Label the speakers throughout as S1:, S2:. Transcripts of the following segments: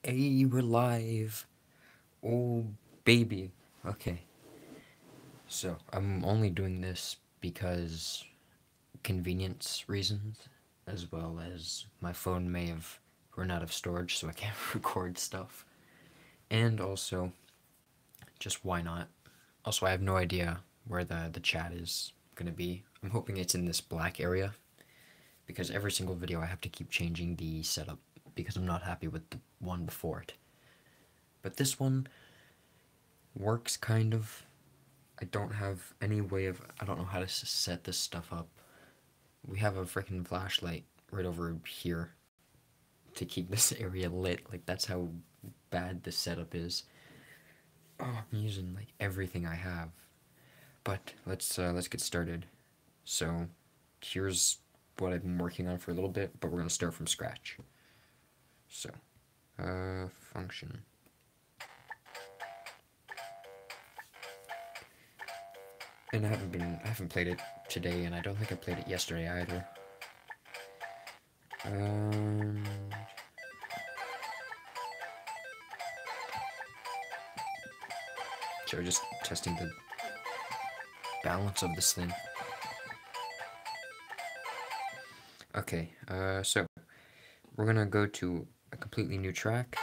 S1: Hey, we're live. Oh, baby. Okay. So, I'm only doing this because convenience reasons, as well as my phone may have run out of storage, so I can't record stuff. And also, just why not? Also, I have no idea where the chat is gonna be. I'm hoping it's in this black area, because every single video I have to keep changing the setup because I'm not happy with the one before it. But this one works kind of. I don't have any way of, I don't know how to set this stuff up. We have a freaking flashlight right over here to keep this area lit. Like, that's how bad the setup is. Oh, I'm using like everything I have. But let's get started. So here's what I've been working on for a little bit, but we're gonna start from scratch. So, function. And I haven't played it today, and I don't think I played it yesterday either. So we're just testing the balance of this thing. Okay, so we're gonna go to a completely new track.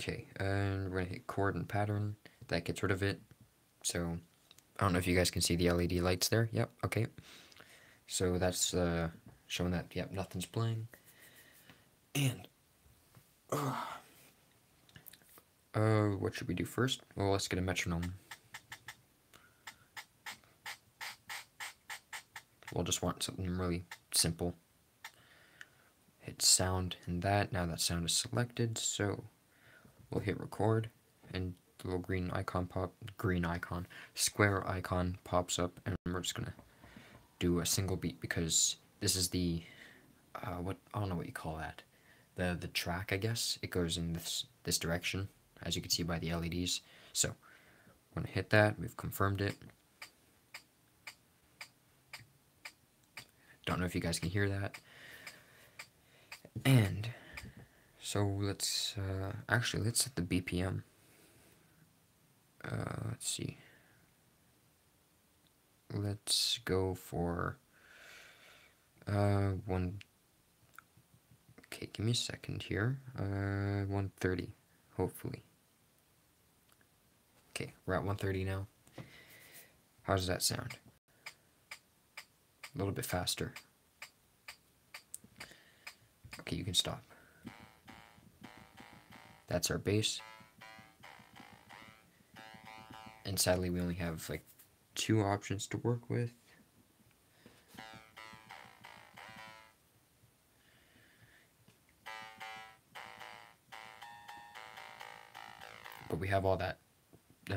S1: Okay, and we're gonna hit chord and pattern. That gets rid of it. So I don't know if you guys can see the LED lights there. Yep, okay. So that's showing that, yep, nothing's playing. And what should we do first? Well, let's get a metronome. We'll just want something really simple. Hit sound and that. Now that sound is selected, so we'll hit record, and the little square icon pops up, and we're just gonna do a single beat because this is the what, I don't know what you call that. The track, I guess. It goes in this direction, as you can see by the LEDs. So we're gonna hit that. We've confirmed it. Don't know if you guys can hear that. And so let's actually let's set the BPM. Let's see. Let's go for one. Okay, give me a second here. 130, hopefully. Okay, we're at 130 now. How does that sound? A little bit faster. Okay, you can stop. That's our bass. And sadly, we only have like 2 options to work with. But we have all that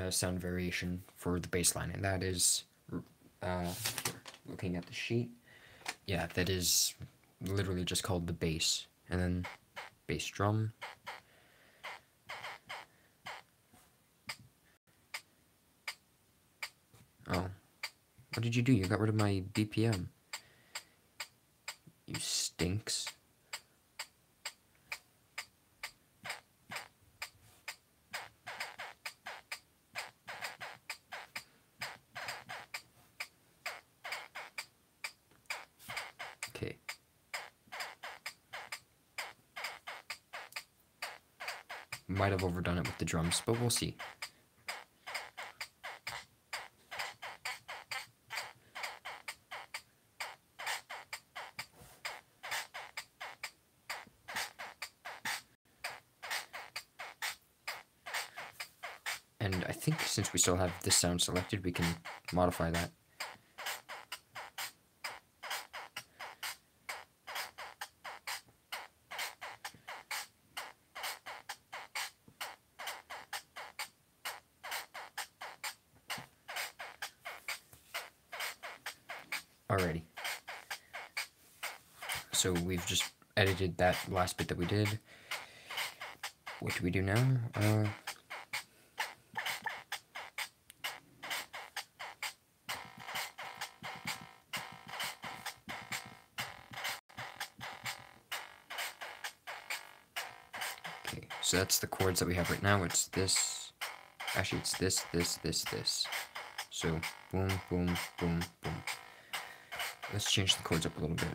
S1: sound variation for the bass line, and that is, looking at the sheet, yeah, that is literally just called the bass, and then bass drum. Oh, what did you do? You got rid of my BPM. You stinks. Okay. Might have overdone it with the drums, but we'll see. And I think since we still have this sound selected, we can modify that. Alrighty. So we've just edited that last bit that we did. What do we do now? Okay, so that's the chords that we have right now. It's this. Actually, it's this, this, this, this. So, boom, boom, boom, boom. Let's change the chords up a little bit.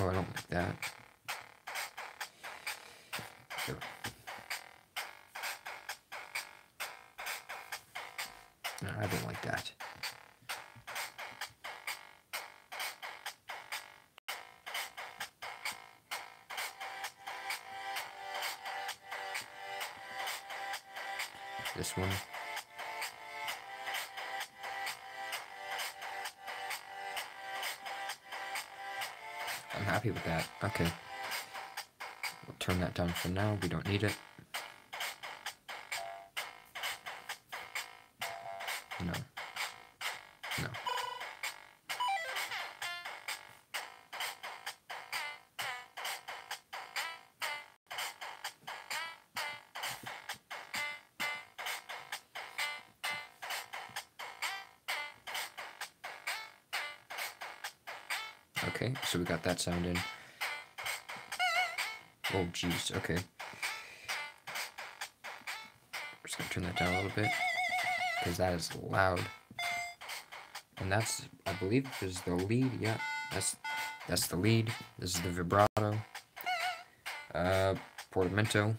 S1: Oh, I don't like that. Here. No, I don't like that. This one. I'm happy with that. Okay. We'll turn that down for now. We don't need it. No. No. Okay, so we got that sound in. Oh, jeez, okay. We're just gonna turn that down a little bit, because that is loud. And that's, I believe, is the lead. Yeah, that's the lead. This is the vibrato. Portamento.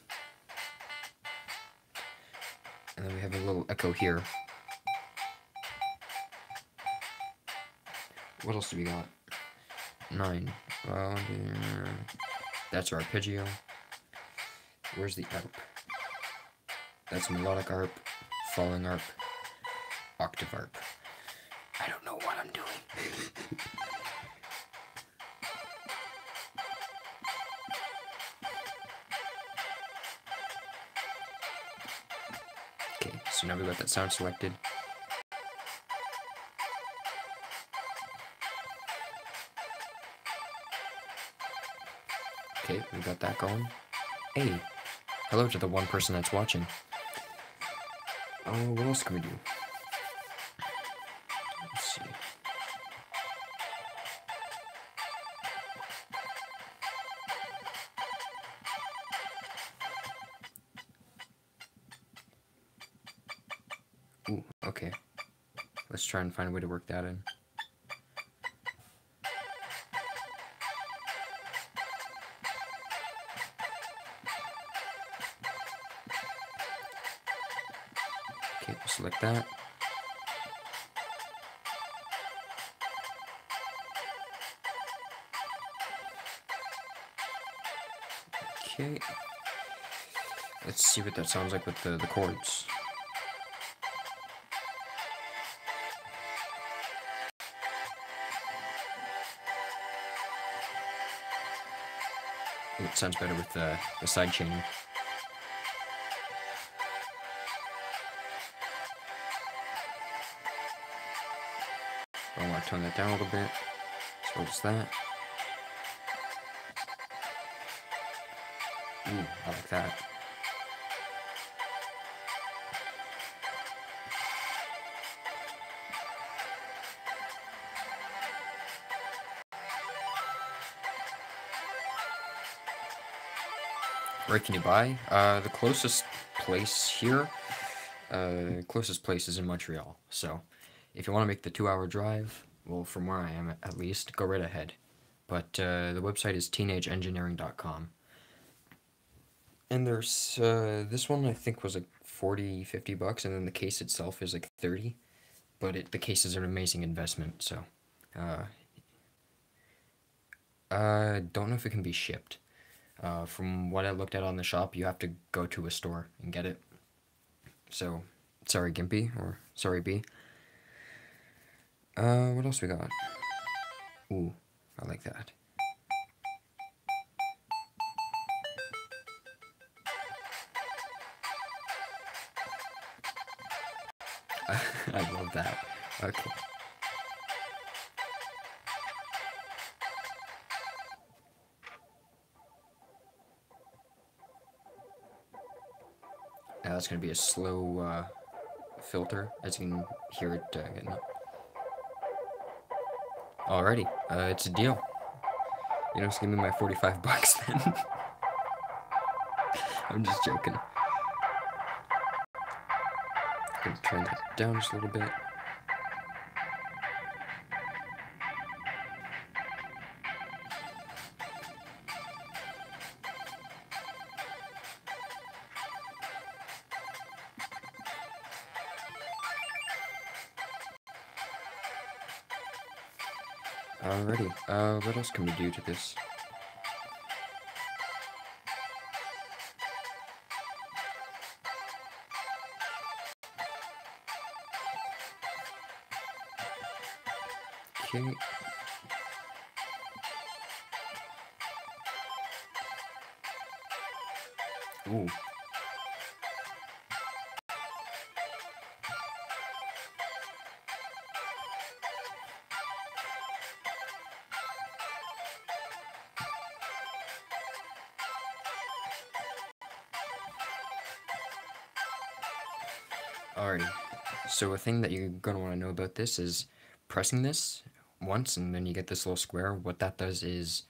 S1: And then we have a little echo here. What else do we got? 9. That's our arpeggio. Where's the arp? That's melodic arp, falling arp, octave arp. I don't know what I'm doing. Okay, so now we got that sound selected. Okay, we got that going. Hey, hello to the one person that's watching. Oh, what else can we do? Let's see. Ooh, okay. Let's try and find a way to work that in. Okay, select that. Okay. Let's see what that sounds like with the chords. It sounds better with the side chaining. I want to tone that down a little bit. So does that. Ooh, I like that. Where can you buy? The closest place here, closest place is in Montreal. So, if you want to make the 2-hour drive, well, from where I am at least, go right ahead. But the website is teenageengineering.com. And there's, this one I think was like 40, 50 bucks, and then the case itself is like 30. But the case is an amazing investment, so, I don't know if it can be shipped. From what I looked at on the shop, you have to go to a store and get it. So, sorry Gimpy, or sorry B. What else we got? Ooh, I like that. I love that. Okay. Now that's gonna be a slow filter, as you can hear it getting up. Alrighty, it's a deal. You know, just give me my 45 bucks then. I'm just joking. Gonna turn that down just a little bit. Alrighty, what else can we do to this? Okay. Ooh. Alrighty, so a thing that you're gonna want to know about this is pressing this once and then you get this little square. What that does is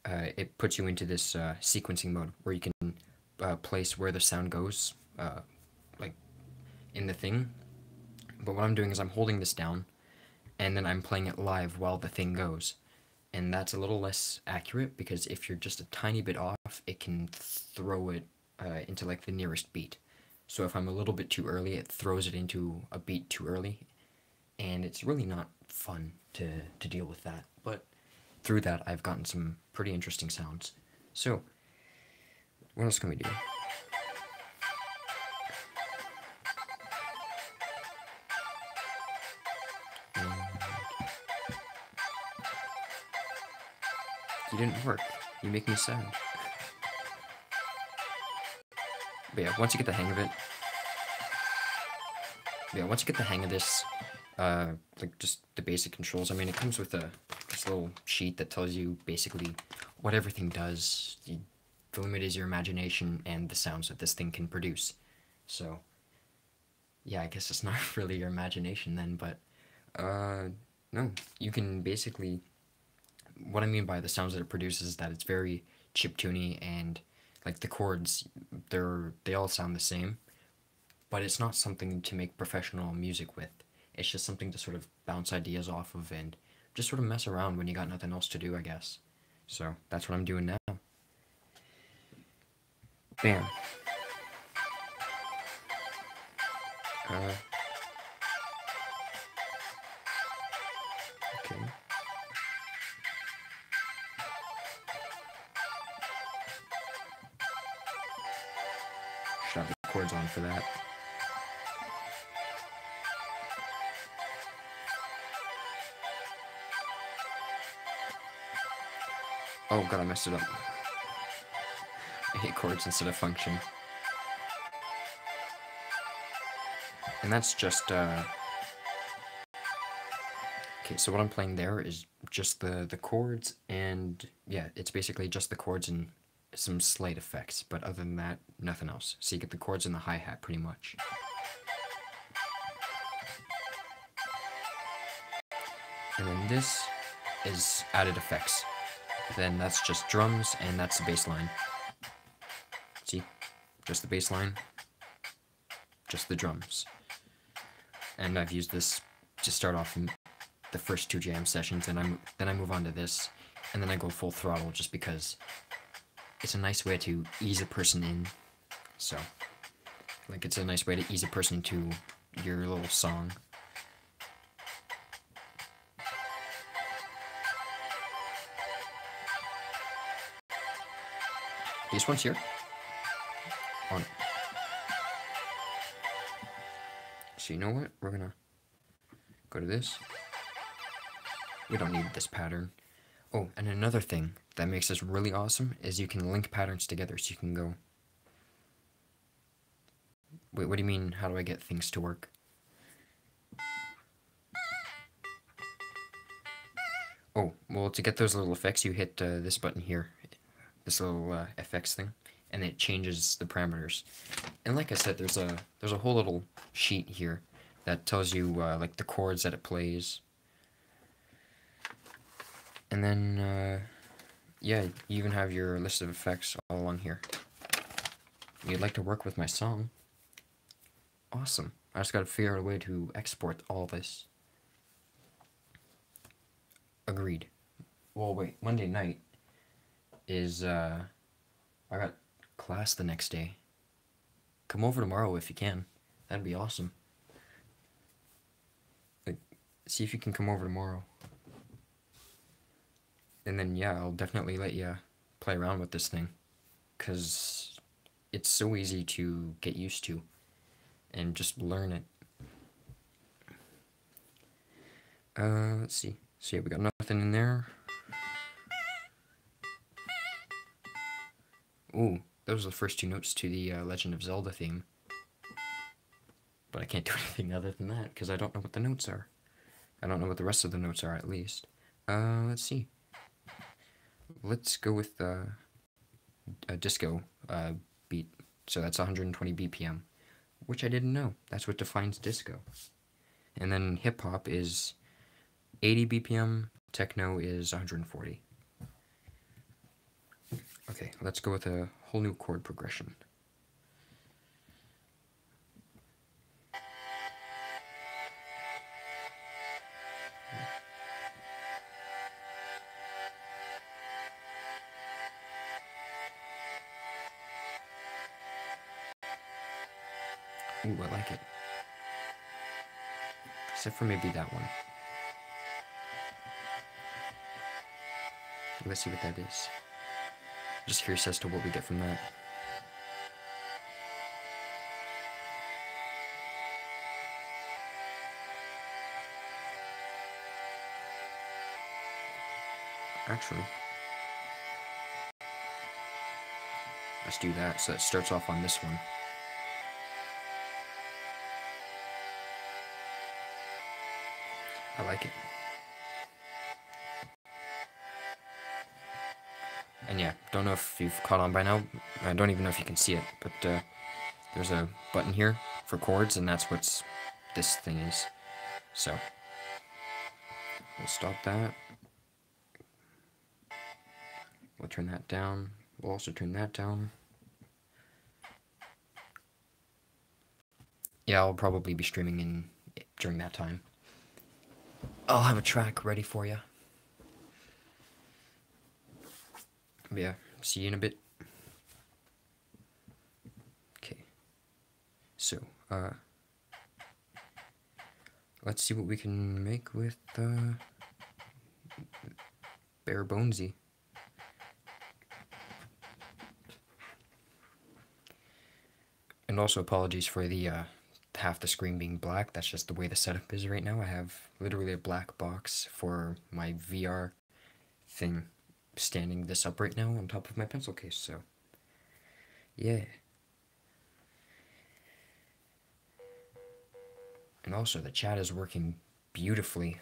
S1: it puts you into this sequencing mode where you can place where the sound goes, like in the thing. But what I'm doing is I'm holding this down and then I'm playing it live while the thing goes. And that's a little less accurate because if you're just a tiny bit off, it can throw it into like the nearest beat. So if I'm a little bit too early, it throws it into a beat too early, and it's really not fun to deal with that. But through that, I've gotten some pretty interesting sounds. So, what else can we do? You didn't work. You make me sad. But yeah, once you get the hang of it, this, like just the basic controls. I mean, it comes with this little sheet that tells you basically what everything does. The limit is your imagination and the sounds that this thing can produce. So, yeah, I guess it's not really your imagination then, but, no, you can basically, what I mean by the sounds that it produces is that it's very chiptune and, like, the chords, they all sound the same, but it's not something to make professional music with. It's just something to sort of bounce ideas off of and just sort of mess around when you got nothing else to do, I guess. So, that's what I'm doing now. Bam. Okay. Should have the chords on for that. Oh god, I messed it up. I hit chords instead of function. And that's just, okay, so what I'm playing there is just the chords, and yeah, it's basically just the chords and some slight effects, but other than that, nothing else. So you get the chords and the hi-hat, pretty much. And then this is added effects. Then that's just drums, and that's the bass line. See? Just the bass line, just the drums. And I've used this to start off in the first 2 jam sessions, and then I move on to this, and then I go full throttle just because it's a nice way to ease a person in. So, like, it's a nice way to ease a person into your little song. These ones here? On. So you know what? We're gonna go to this. We don't need this pattern. Oh, and another thing that makes this really awesome is you can link patterns together. So you can go, wait, what do you mean, how do I get things to work? Oh, well, to get those little effects, you hit this button here, this little FX thing, and it changes the parameters. And like I said, there's a whole little sheet here that tells you like the chords that it plays. And then, yeah, you even have your list of effects all along here. You'd like to work with my song? Awesome. I just gotta figure out a way to export all this. Agreed. Well, wait, Monday night is, I got class the next day. Come over tomorrow if you can. That'd be awesome. Like, see if you can come over tomorrow. And then, yeah, I'll definitely let you play around with this thing. Because it's so easy to get used to. And just learn it. Let's see. So yeah, we got nothing in there. Ooh, those are the first two notes to the Legend of Zelda theme. But I can't do anything other than that, because I don't know what the notes are. I don't know what the rest of the notes are, at least. Let's see. Let's go with a disco beat. So that's 120 BPM, which I didn't know. That's what defines disco. And then hip-hop is 80 BPM, techno is 140. Okay, let's go with a whole new chord progression. Ooh, I like it. Except for maybe that one. Let's see what that is. Just curious as to what we get from that. Actually, let's do that. So it starts off on this one. I like it. And yeah, don't know if you've caught on by now. I don't even know if you can see it, but there's a button here for chords, and that's what this thing is. So we'll stop that. We'll turn that down. We'll also turn that down. Yeah, I'll probably be streaming in during that time. I'll have a track ready for you. But yeah, see you in a bit. Okay. So, let's see what we can make with, bare bonesy. And also apologies for the, half the screen being black. That's just the way the setup is right now. I have literally a black box for my VR thing standing this up right now on top of my pencil case, so yeah. And also the chat is working beautifully.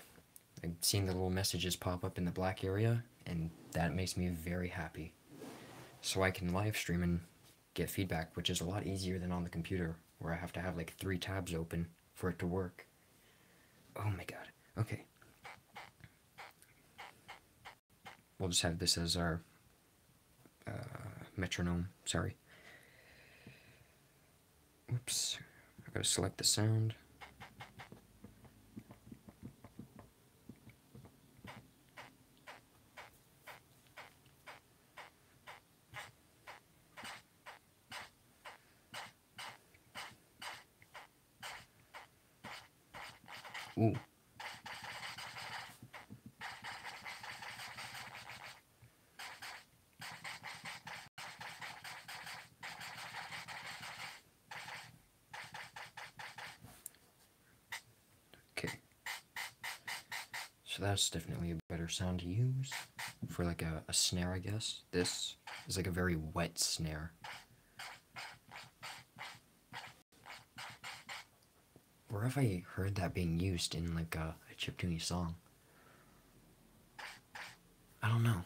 S1: I'm seeing the little messages pop up in the black area, and that makes me very happy. So I can live stream and get feedback, which is a lot easier than on the computer, where I have to have like 3 tabs open for it to work. Oh my god. Okay. We'll just have this as our metronome. Sorry. Oops. I gotta select the sound. Ooh. Okay. So that's definitely a better sound to use for like a snare, I guess. This is like a very wet snare. Where have I heard that being used in like a chiptune song? I don't know.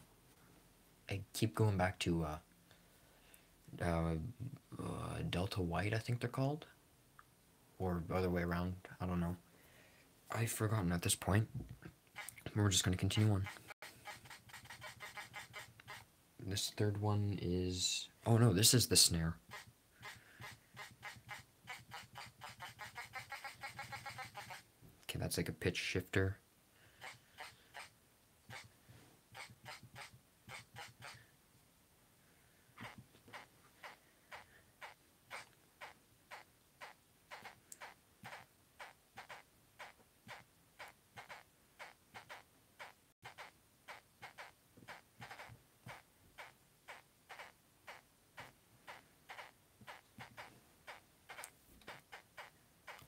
S1: I keep going back to Delta White, I think they're called, or the other way around. I don't know. I've forgotten at this point. We're just gonna continue on. this third one is... Oh no, this is the snare. Okay, that's like a pitch shifter.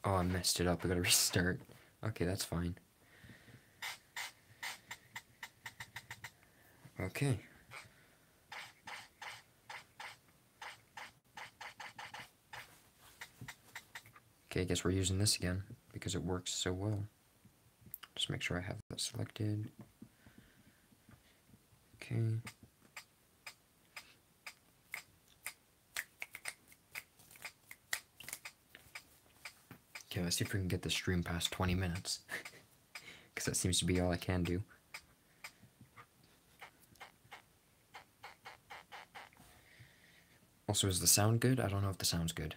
S1: Oh, I messed it up. I gotta restart. Okay, that's fine. Okay. Okay, I guess we're using this again because it works so well. Just make sure I have that selected. Okay. Okay, let's see if we can get the stream past 20 minutes. Because that seems to be all I can do. Also, is the sound good? I don't know if the sound's good.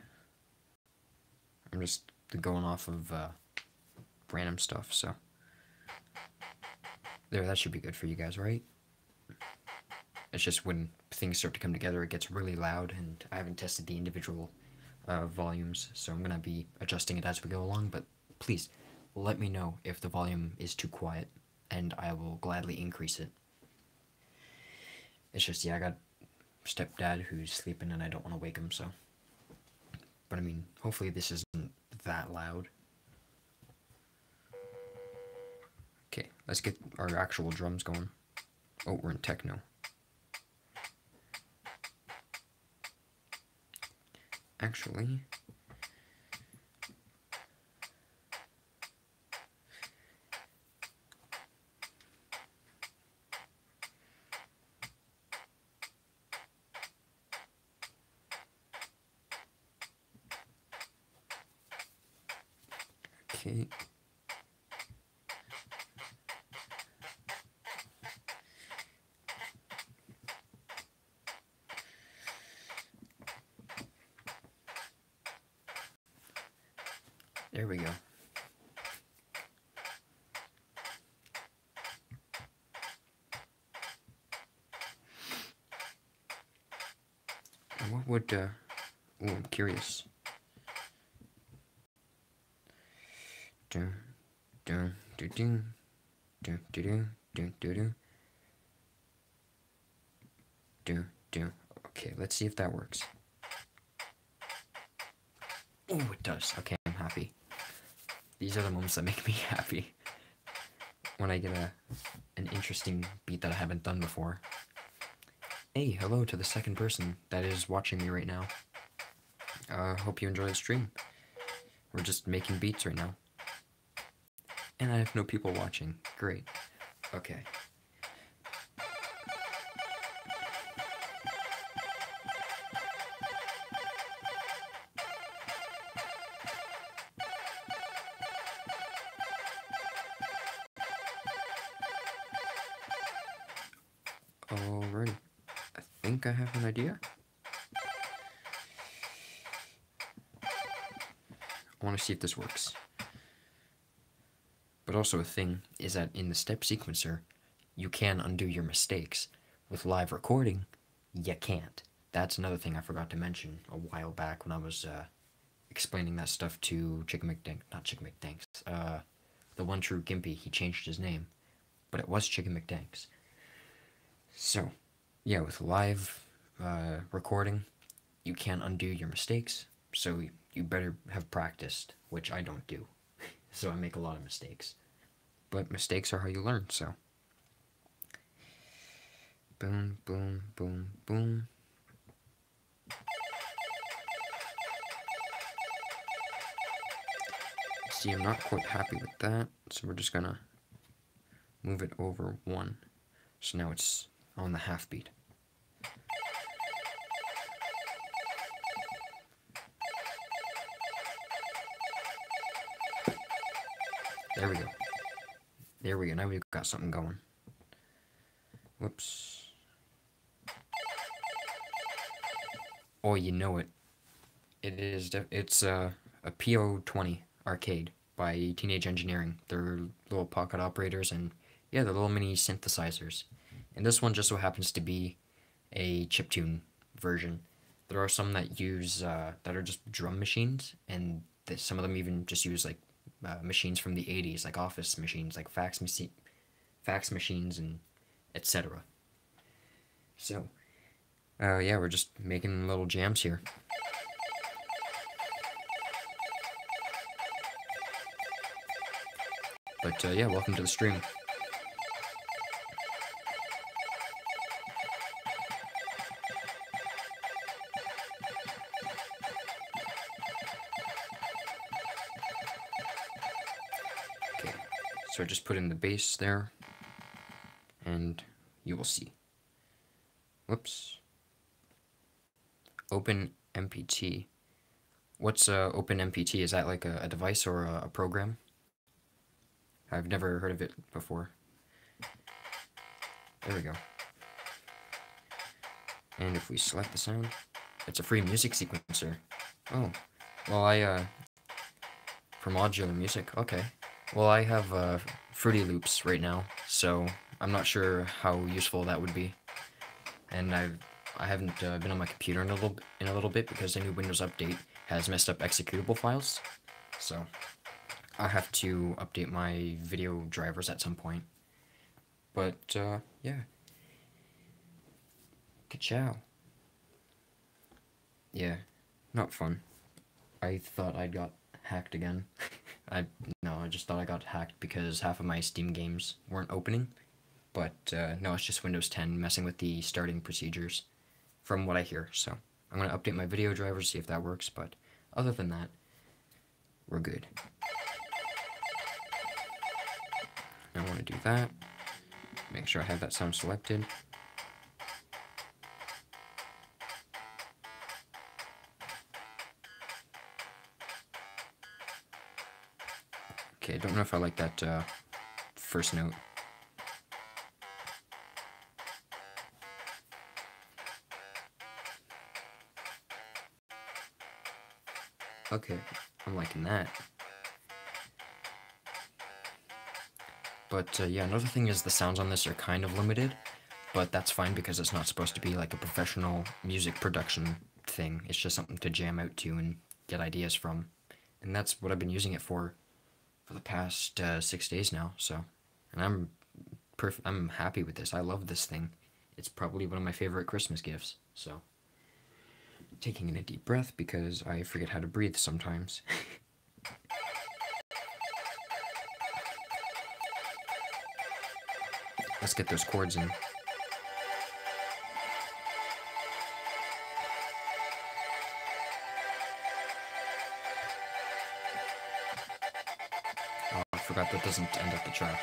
S1: I'm just going off of random stuff, so. There, that should be good for you guys, right? It's just when things start to come together, it gets really loud, and I haven't tested the individual volumes, so I'm going to be adjusting it as we go along, but please let me know if the volume is too quiet, and I will gladly increase it. It's just, yeah, I got stepdad who's sleeping, and I don't want to wake him, so. But I mean, hopefully this isn't that loud. Okay, let's get our actual drums going. Oh, we're in techno. Actually, okay. There we go. What would, oh, I'm curious. Do, do, do, do, do, do, do, do, do, do, do. Okay, let's see if that works. Oh, it does. Okay, I'm happy. These are the moments that make me happy. When I get an interesting beat that I haven't done before. Hey, hello to the second person that is watching me right now. Hope you enjoy the stream. We're just making beats right now. And I have no people watching. Great. Okay. Alrighty. I think I have an idea. I want to see if this works. But also a thing is that in the step sequencer, you can undo your mistakes. With live recording, you can't. That's another thing I forgot to mention a while back when I was explaining that stuff to Chicken McDank. Not Chicken McDanks. The one true Gimpy, he changed his name. But it was Chicken McDanks. So, yeah, with live recording, you can't undo your mistakes. So you better have practiced, which I don't do. So I make a lot of mistakes. But mistakes are how you learn, so. Boom, boom, boom, boom. See, I'm not quite happy with that, so we're just gonna move it over one. So now it's on the half beat. There we go. There we go. Now we've got something going. Whoops. Oh, you know it. It's a PO-20 arcade by Teenage Engineering. They're little pocket operators and yeah, they're little mini synthesizers. And this one just so happens to be a chiptune version. There are some that use that are just drum machines, and some of them even just use like machines from the '80s, like office machines, like fax machines, and etc. So, yeah, we're just making little jams here. But yeah, welcome to the stream. Okay, so I just put in the bass there, and you will see. Whoops. Open MPT. What's Open MPT? Is that like a device or a program? I've never heard of it before. There we go. And if we select the sound, it's a free music sequencer. Oh, well for modular music, okay. Well, I have Fruity Loops right now, so I'm not sure how useful that would be. And I haven't been on my computer in a little bit because the new Windows update has messed up executable files. So I have to update my video drivers at some point. But yeah. Ka-chow. Yeah, not fun. I thought I got hacked again. I just thought I got hacked because half of my Steam games weren't opening. But no, it's just Windows 10 messing with the starting procedures, from what I hear. So I'm gonna update my video drivers, see if that works. But other than that, we're good. I want to do that. Make sure I have that sound selected. Okay, I don't know if I like that first note. Okay, I'm liking that. But yeah, another thing is the sounds on this are kind of limited, but that's fine because it's not supposed to be like a professional music production thing. It's just something to jam out to and get ideas from. And that's what I've been using it for the past 6 days now. So, and I'm happy with this. I love this thing. It's probably one of my favorite Christmas gifts. So, taking in a deep breath because I forget how to breathe sometimes. Let's get those chords in. Oh, I forgot that doesn't end up the track.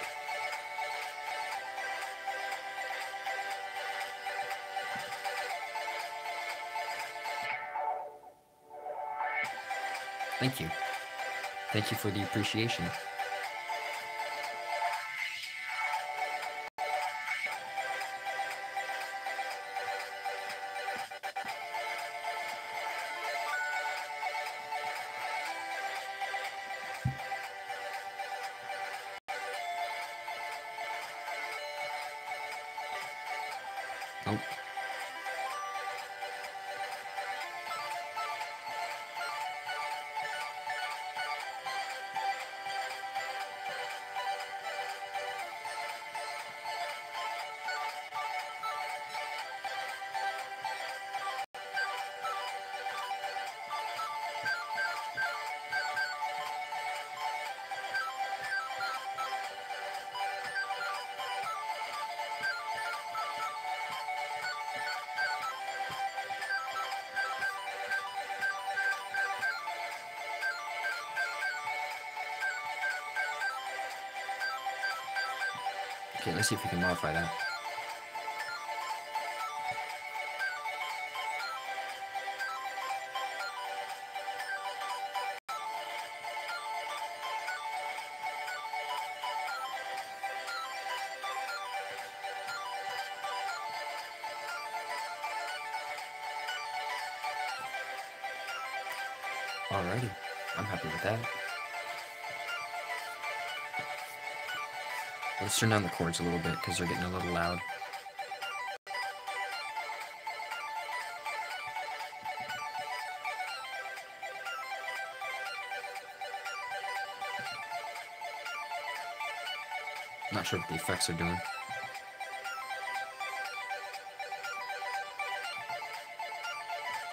S1: Thank you. Thank you for the appreciation. Oh. Okay, let's see if we can modify that. Alrighty, I'm happy with that. Let's turn down the chords a little bit because they're getting a little loud. Not sure what the effects are doing.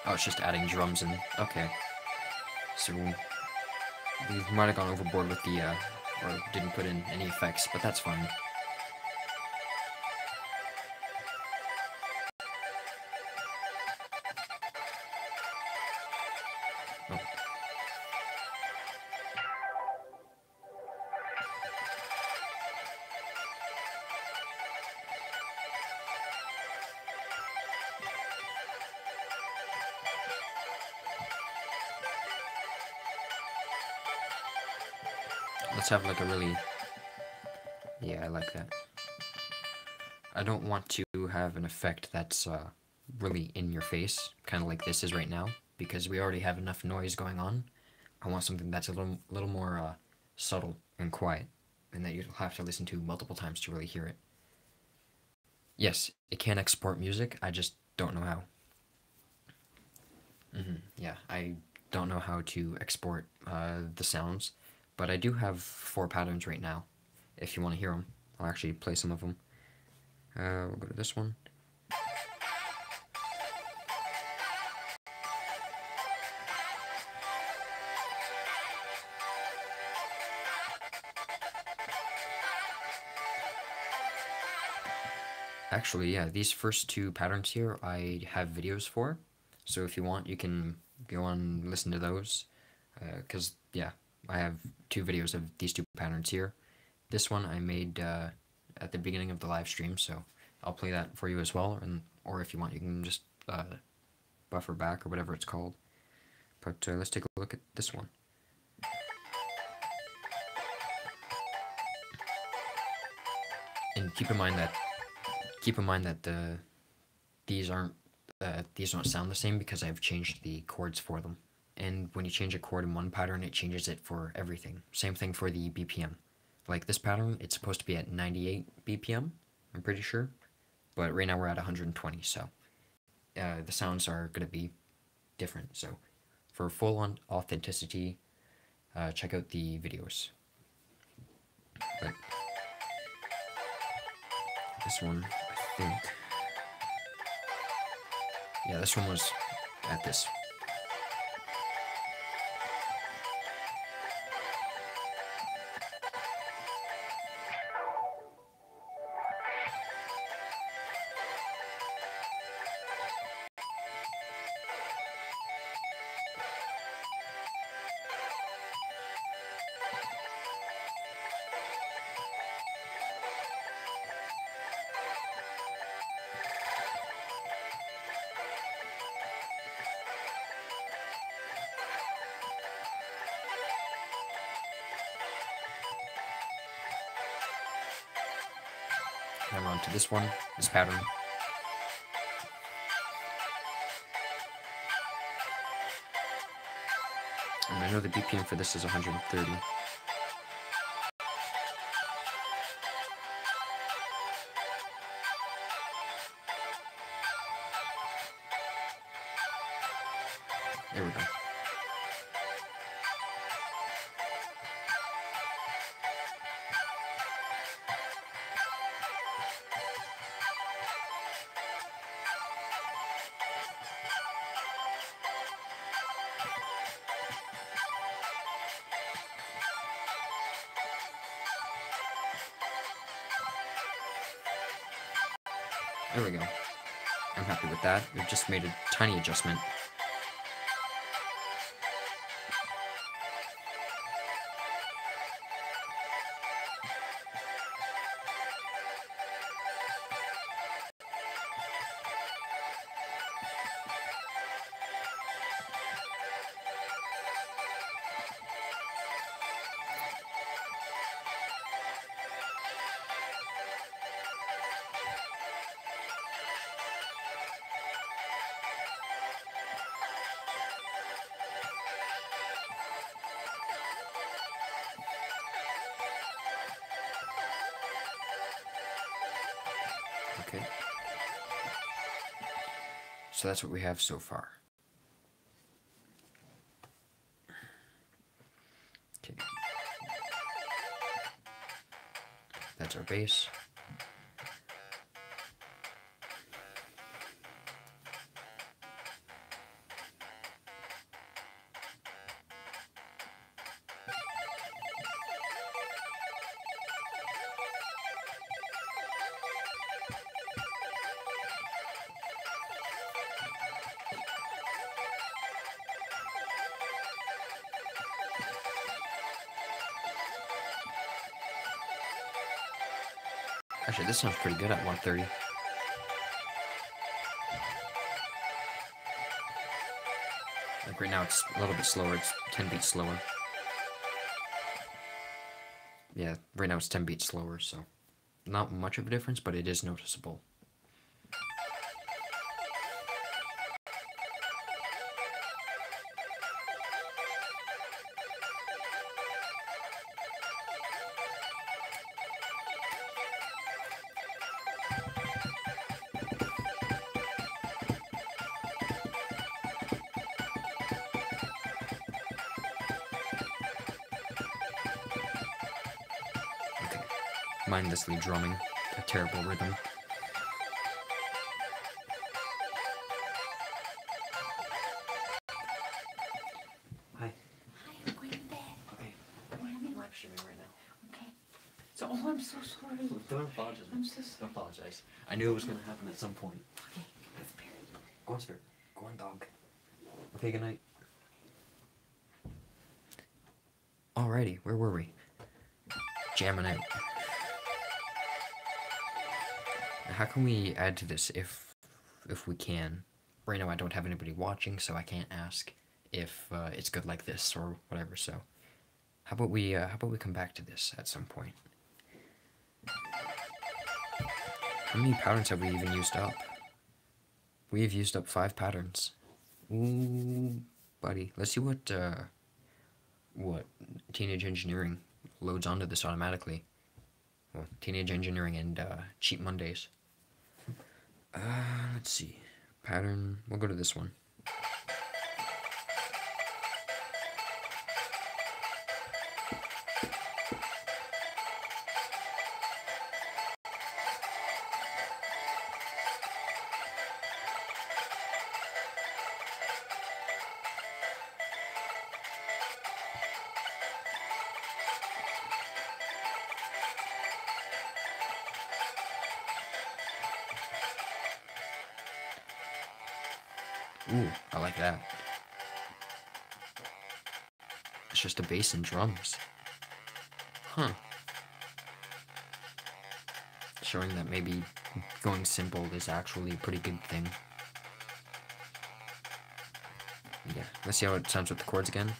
S1: Oh, it's just adding drums in. Okay. So we might have gone overboard with the, or didn't put in any effects, but that's fine. Oh. Let's have like a really... Yeah, I like that. I don't want to have an effect that's really in your face, kind of like this is right now, because we already have enough noise going on. I want something that's a little more subtle and quiet, and that you'll have to listen to multiple times to really hear it. Yes, it can export music, I just don't know how. Yeah, I don't know how to export the sounds, but I do have 4 patterns right now. If you want to hear them, I'll actually play some of them. We'll go to this one. Actually, yeah, these first 2 patterns here I have videos for, so if you want you can go on and listen to those, because, yeah, I have 2 videos of these 2 patterns here. This one I made at the beginning of the live stream, so I'll play that for you as well, or if you want you can just buffer back or whatever it's called. But let's take a look at this one. And keep in mind that these don't sound the same because I've changed the chords for them. And when you change a chord in one pattern, it changes it for everything. Same thing for the BPM. Like this pattern, it's supposed to be at 98 BPM, I'm pretty sure. But right now we're at 120, so the sounds are going to be different. So for full-on authenticity, check out the videos. But this one, I think... Yeah, this one was at this. Now we're on to this one, this pattern. And I know the BPM for this is 130. There we go. There we go. I'm happy with that. We've just made a tiny adjustment. Okay. So that's what we have so far. Okay. That's our base. Actually, this sounds pretty good at 130. Like right now it's a little bit slower, it's 10 beats slower. Yeah, right now it's 10 beats slower, so not much of a difference, but it is noticeable. Okay, mindlessly drumming a terrible rhythm. Hi.
S2: Hi, I'm going to bed.
S1: Okay, I'm live streaming right now.
S2: Okay. So, oh, I'm so sorry.
S1: Don't apologize.
S2: I'm so sorry.
S1: Don't apologize. I knew it was gonna happen at some point.
S2: Okay, Spirit.
S1: Go on, Spirit. Go on, dog. Okay, good night. Alrighty, where were we? Jamming out. How can we add to this if we can? Right now I don't have anybody watching, so I can't ask if it's good like this or whatever. So how about we come back to this at some point? How many patterns have we even used up? We have used up 5 patterns. Ooh, buddy. Let's see what Teenage Engineering loads onto this automatically. Well, Teenage Engineering and Cheap Mondays. Let's see. Pattern. We'll go to this one. Ooh, I like that. It's just a bass and drums. Huh. Showing that maybe going simple is actually a pretty good thing. Yeah, let's see how it sounds with the chords again.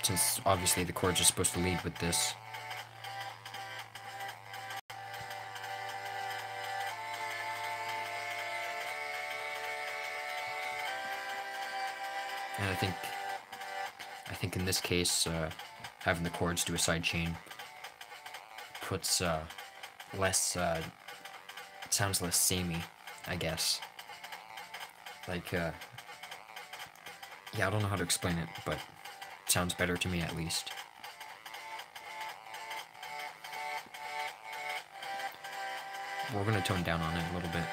S1: Since obviously the chords are supposed to lead with this. And I think in this case, having the chords do a side chain puts less, it sounds less samey, I guess. Like, yeah, I don't know how to explain it, but it sounds better to me at least. We're gonna tone down on it a little bit.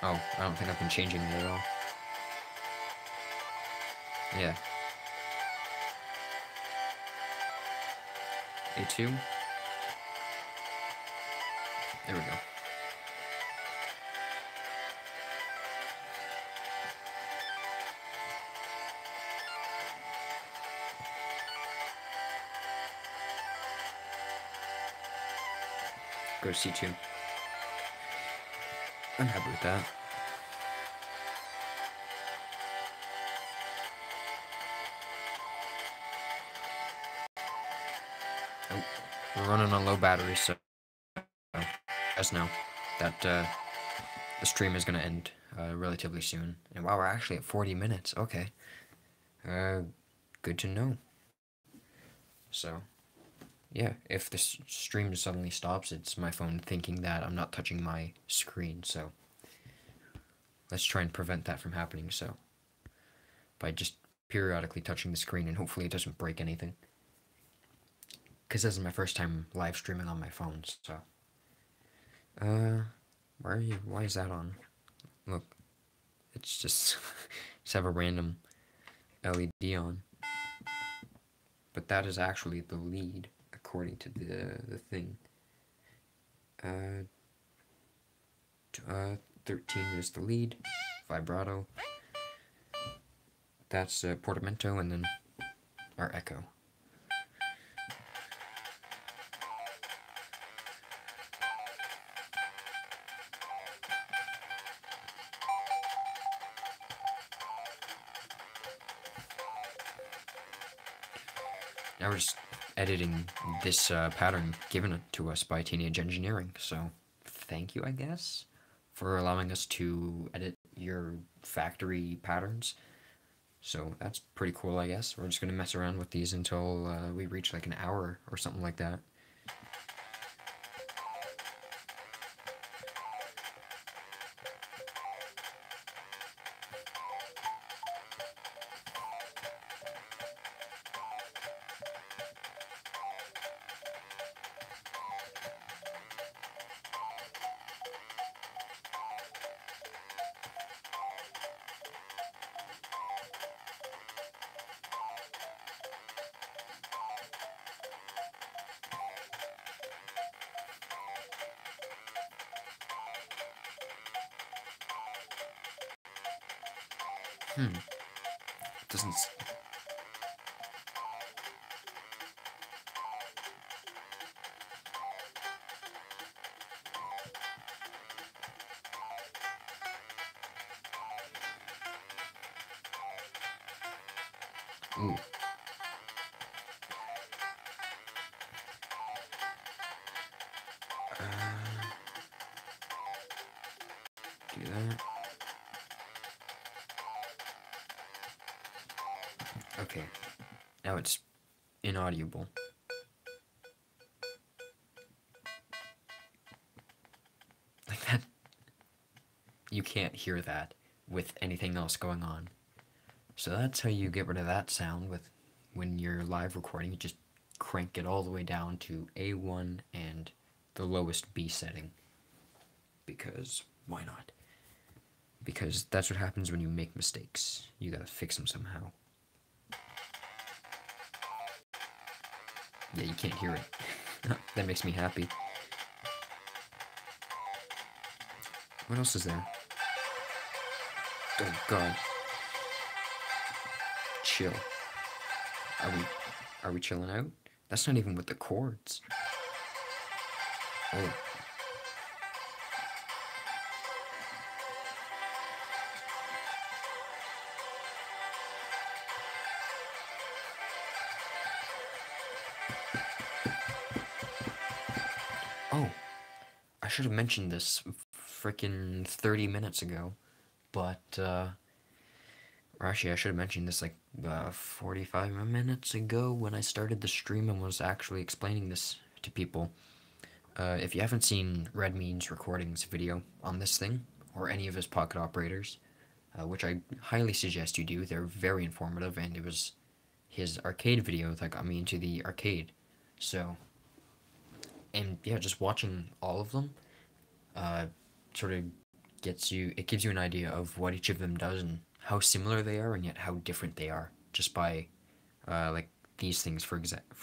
S1: Oh, I don't think I've been changing it at all. Yeah. A2. There we go. go to C2. I'm happy with that. Oh, we're running on low battery, so just know that the stream is going to end relatively soon. And wow, we're actually at 40 minutes. Okay. Good to know. So, yeah, if the stream suddenly stops, it's my phone thinking that I'm not touching my screen, so let's try and prevent that from happening, so by just periodically touching the screen, and hopefully it doesn't break anything. Because this is my first time live streaming on my phone, so... why are you... why is that on? Look, it's just... just have a random LED on. But that is actually the lead, according to the thing. 13 is the lead, vibrato. That's portamento, and then our echo. Now we're just editing this pattern given to us by Teenage Engineering, so thank you, I guess, for allowing us to edit your factory patterns. So that's pretty cool, I guess. We're just gonna mess around with these until we reach like an hour or something like that. Doesn't... Ooh. Do that. Okay. Now it's inaudible. Like that. You can't hear that with anything else going on. So that's how you get rid of that sound with when you're live recording. You just crank it all the way down to A1 and the lowest B setting. Because why not? Because that's what happens when you make mistakes. You gotta fix them somehow. Yeah, you can't hear it. That makes me happy. What else is there? Oh god. Chill. Are we chilling out? That's not even with the chords. Oh. Oh, I should have mentioned this frickin' 30 minutes ago, but, or actually I should have mentioned this like 45 minutes ago when I started the stream and was actually explaining this to people. If you haven't seen Red Mean's recordings video on this thing, or any of his pocket operators, which I highly suggest you do, they're very informative, and it was his arcade video that got me into the arcade. So, and yeah, just watching all of them sort of gives you an idea of what each of them does and how similar they are, and yet how different they are, just by like these things, for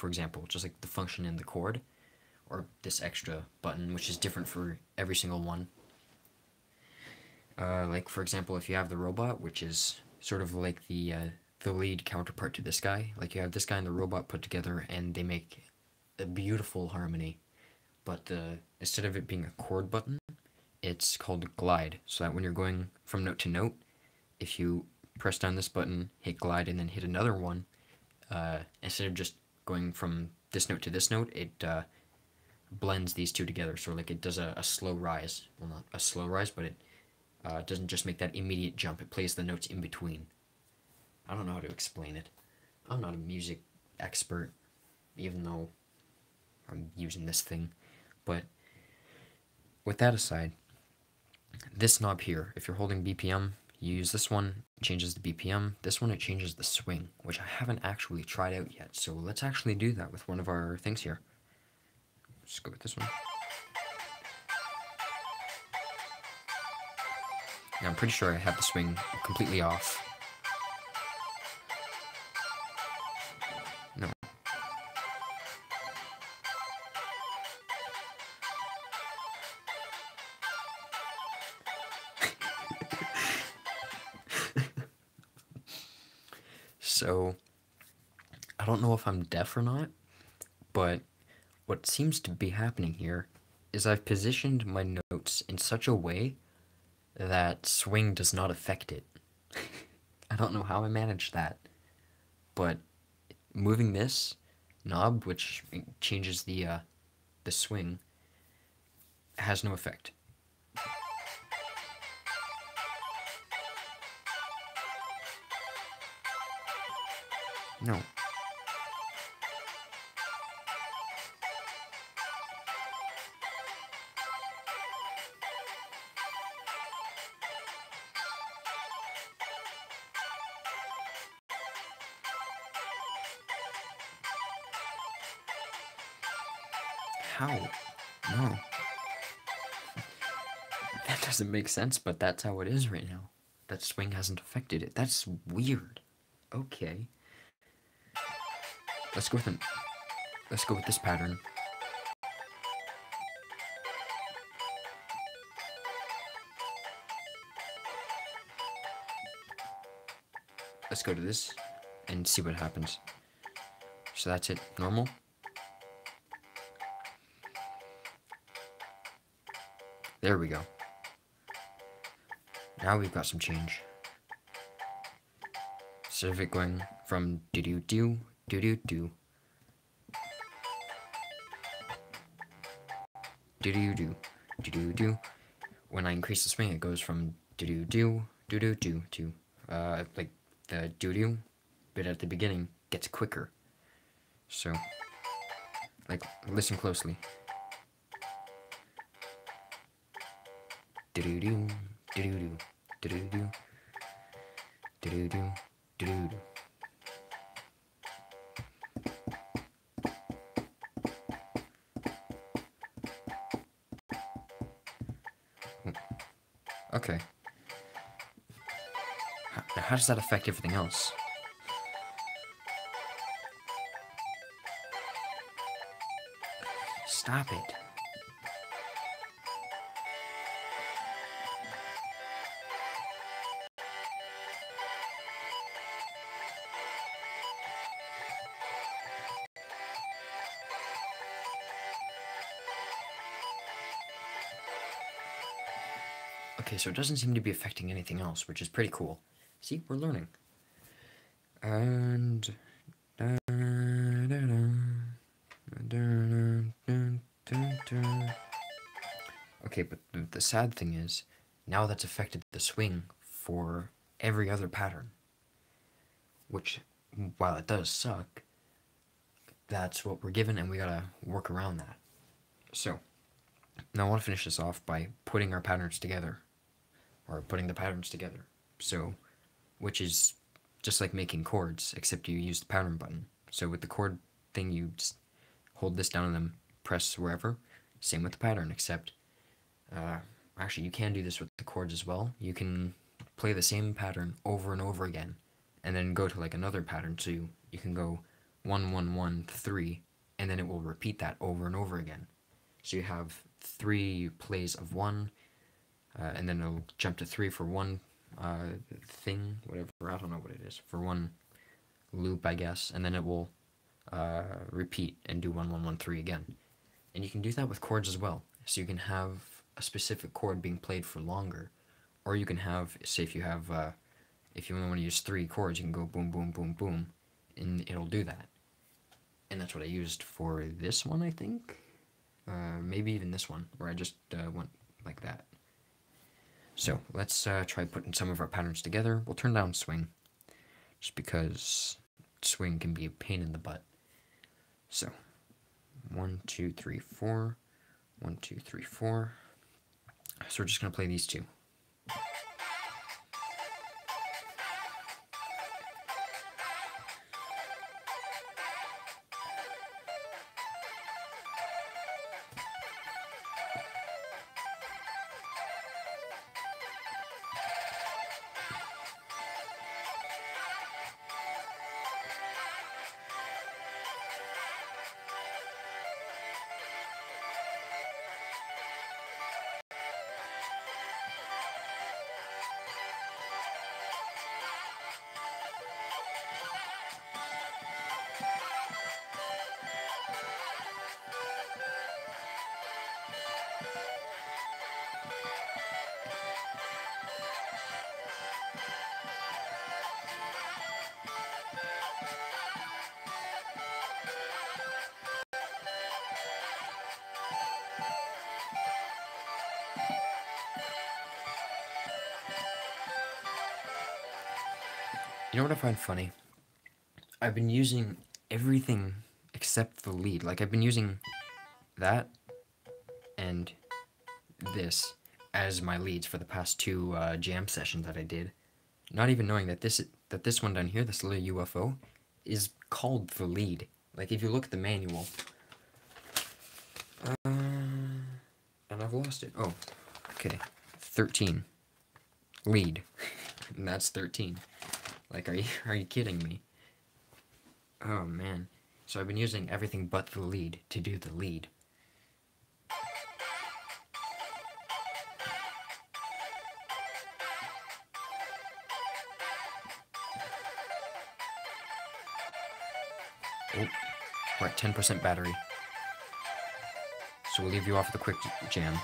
S1: example, just like the function in the chord, or this extra button, which is different for every single one. Like, for example, if you have the robot, which is sort of like the lead counterpart to this guy, like you have this guy and the robot put together, and they make a beautiful harmony. but instead of it being a chord button, it's called glide. So that when you're going from note to note, if you press down this button, hit glide, and then hit another one, instead of just going from this note to this note, it blends these two together. So like it does a slow rise. Well, not a slow rise, but it doesn't just make that immediate jump. It plays the notes in between. I don't know how to explain it. I'm not a music expert, even though I'm using this thing. But with that aside, this knob here, if you're holding BPM, you use this one, it changes the BPM. This one, it changes the swing, which I haven't actually tried out yet. So let's actually do that with one of our things here. Let's go with this one. Now I'm pretty sure I have the swing completely off. No. So, I don't know if I'm deaf or not, but what seems to be happening here is I've positioned my notes in such a way that swing does not affect it. I don't know how I managed that, but moving this knob, which changes the swing, has no effect. No. How? No. That doesn't make sense, but that's how it is right now. That swing hasn't affected it. That's weird. Okay. Let's go with this pattern. Let's go to this and see what happens. So that's it. Normal. There we go. Now we've got some change. Instead of it going from do-do-do, do-do-do, do-do-do, do-do-do. When I increase the swing, it goes from do-do-do, do-do-do to, like, the do-do bit at the beginning gets quicker. So, like, listen closely. Do-do-do, do-do-do, do-do-do, do-do-do, do-do-do. Okay. Now how does that affect everything else? Stop it. Okay, so it doesn't seem to be affecting anything else, which is pretty cool. See, we're learning. And okay, but the sad thing is, now that's affected the swing for every other pattern. Which, while it does suck, that's what we're given and we gotta work around that. So, now I want to finish this off by putting our patterns together. Or putting the patterns together. So, which is just like making chords, except you use the pattern button. So with the chord thing, you just hold this down and then press wherever. Same with the pattern, except, actually you can do this with the chords as well. You can play the same pattern over and over again, and then go to like another pattern. So you can go 1, 1, 1, 3, and then it will repeat that over and over again. So you have 3 plays of 1, and then it'll jump to 3 for one thing, whatever, I don't know what it is, for one loop, I guess, and then it will repeat and do 1, 1, 1, 3 again. And you can do that with chords as well. So you can have a specific chord being played for longer. Or you can have, say if you have, if you only want to use 3 chords, you can go boom, boom, boom, boom, and it'll do that. And that's what I used for this one, I think. Maybe even this one, where I just went like that. So let's try putting some of our patterns together. We'll turn down swing, just because swing can be a pain in the butt. So 1, 2, 3, 4, 1, 2, 3, 4. So we're just gonna play these 2. You know what I find funny? I've been using everything except the lead. Like, I've been using that and this as my leads for the past 2 jam sessions that I did. Not even knowing that this one down here, this little UFO, is called the lead. Like, if you look at the manual... and I've lost it. Oh, okay. 13. Lead. And that's 13. Like, are you kidding me? Oh, man. So I've been using everything but the lead to do the lead. Oh, we're at 10% battery. So we'll leave you off with a quick jam.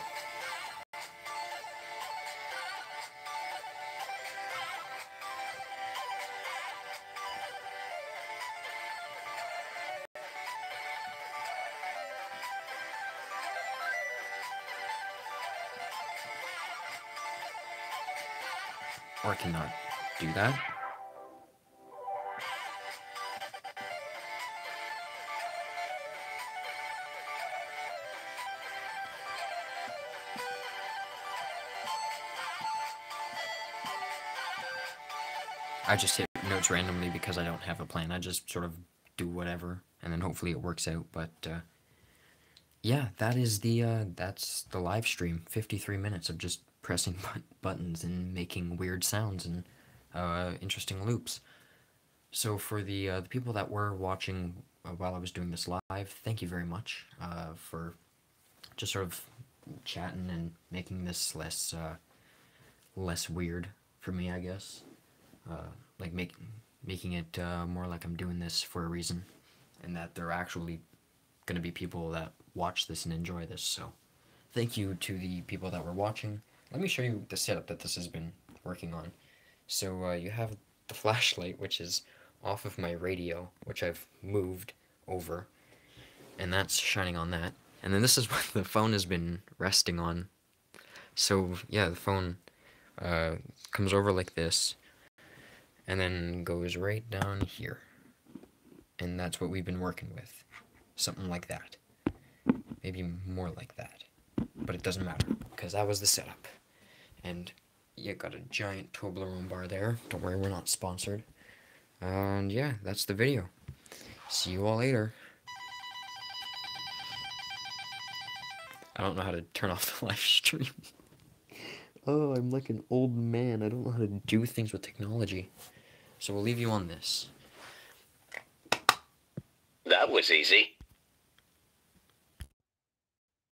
S1: Or I cannot do that. I just hit notes randomly because I don't have a plan. I just sort of do whatever, and then hopefully it works out. But yeah, that's the live stream. 53 minutes of just pressing buttons and making weird sounds and interesting loops. So for the people that were watching while I was doing this live, thank you very much for just sort of chatting and making this less weird for me, I guess. Like making it more like I'm doing this for a reason, and that there are actually gonna be people that watch this and enjoy this. So thank you to the people that were watching. Let me show you the setup that this has been working on. So you have the flashlight, which is off of my radio, which I've moved over, and that's shining on that. And then this is what the phone has been resting on. So yeah, the phone comes over like this, and then goes right down here. And that's what we've been working with. Something like that. Maybe more like that. But it doesn't matter, because that was the setup. And you got a giant Toblerone bar there. Don't worry, we're not sponsored. And yeah, that's the video. See you all later. I don't know how to turn off the live stream. Oh, I'm like an old man. I don't know how to do things with technology. So we'll leave you on this.
S3: That was easy.